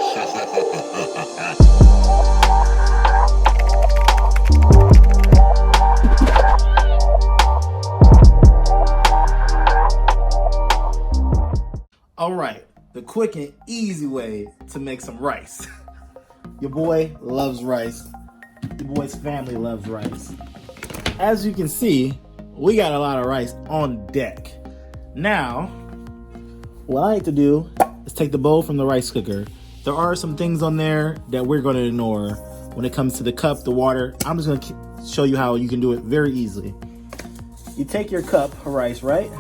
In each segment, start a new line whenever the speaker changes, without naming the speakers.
All right, the quick and easy way to make some rice. Your boy loves rice. Your boy's family loves rice. As you can see, we got a lot of rice on deck. Now, what I like to do is take the bowl from the rice cooker. There are some things on there that we're going to ignore when it comes to the cup, the water. I'm just going to show you how you can do it very easily. You take your cup of rice, right?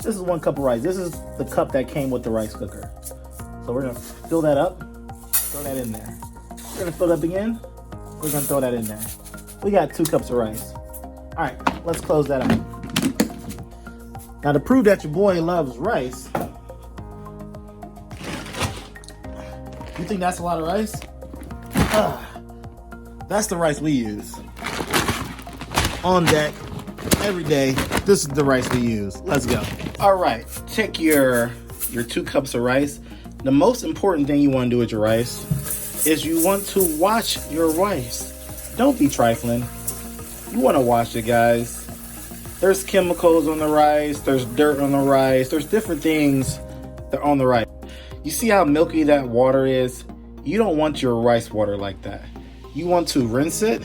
This is 1 cup of rice. This is the cup that came with the rice cooker. So we're gonna fill that up, throw that in there. We're gonna fill it up again. We're gonna throw that in there. We got 2 cups of rice. All right, let's close that up. Now to prove that your boy loves rice, you think that's a lot of rice? That's the rice we use. On deck, every day, this is the rice we use. Let's go. All right, take your 2 cups of rice. The most important thing you want to do with your rice is you want to wash your rice. Don't be trifling. You want to wash it, guys. There's chemicals on the rice. There's dirt on the rice. There's different things that are on the rice. You see how milky that water is? You don't want your rice water like that. You want to rinse it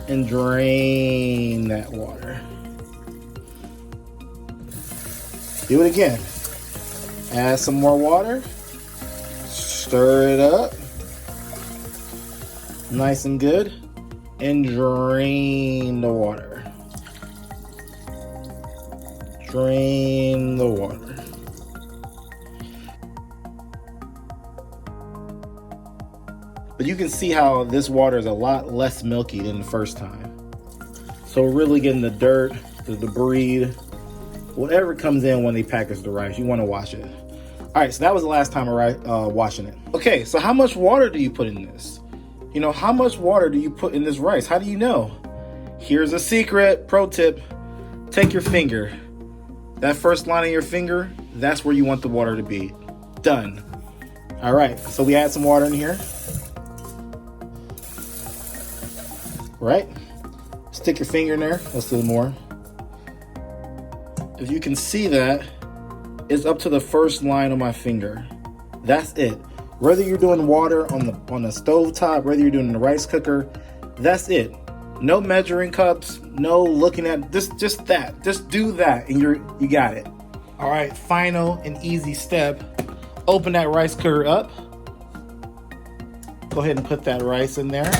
and drain that water. Do it again. Add some more water. Stir it up. Nice and good. And drain the water. Drain the water. But you can see how this water is a lot less milky than the first time. So we're really getting the dirt, the debris, whatever comes in when they package the rice, you want to wash it. All right, so that was the last time washing it. Okay, so how much water do you put in this? You know, how much water do you put in this rice? How do you know? Here's a secret, pro tip. Take your finger. That first line of your finger, that's where you want the water to be. Done. All right, so we add some water in here. Right? Stick your finger in there. Let's do more. If you can see that, it's up to the first line of my finger. That's it. Whether you're doing water on the stove top, whether you're doing the rice cooker, that's it. No measuring cups, no looking at just that. Just do that and you got it. All right, final and easy step. Open that rice cooker up. Go ahead and put that rice in there.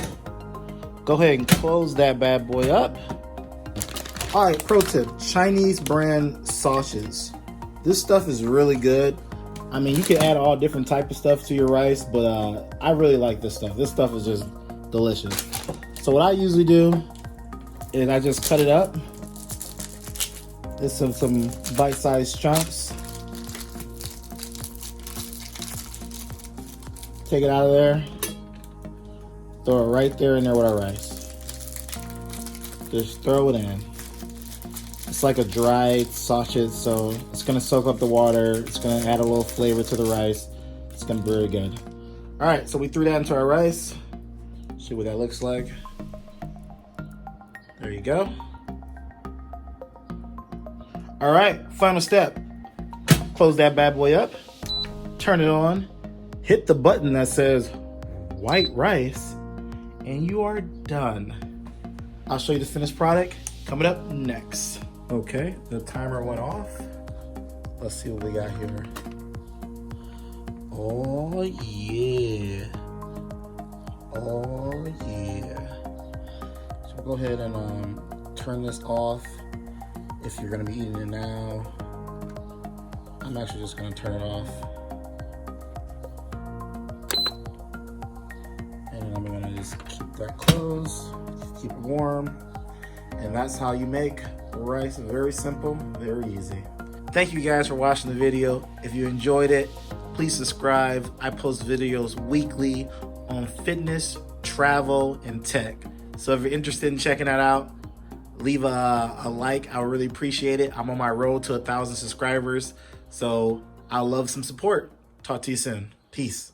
Go ahead and close that bad boy up. All right, pro tip, Chinese brand sausages. This stuff is really good. I mean, you can add all different type of stuff to your rice, but I really like this stuff. This stuff is just delicious. So what I usually do is I just cut it up. There's some bite-sized chunks. Take it out of there. Throw it right there in there with our rice. Just throw it in. It's like a dried sausage, so it's gonna soak up the water. It's gonna add a little flavor to the rice. It's gonna be really good. All right, so we threw that into our rice. See what that looks like. There you go. All right, final step. Close that bad boy up. Turn it on. Hit the button that says white rice. And you are done. I'll show you the finished product coming up next. Okay, the timer went off. Let's see what we got here. Oh yeah. Oh yeah. So go ahead and turn this off if you're gonna be eating it now. I'm actually just gonna turn it off. And I'm gonna just keep that closed, keep it warm. And that's how you make rice. Very simple, very easy. Thank you guys for watching the video. If you enjoyed it, please subscribe. I post videos weekly on fitness, travel, and tech. So if you're interested in checking that out, leave a like. I would really appreciate it. I'm on my road to 1,000 subscribers, so I love some support. Talk to you soon. Peace.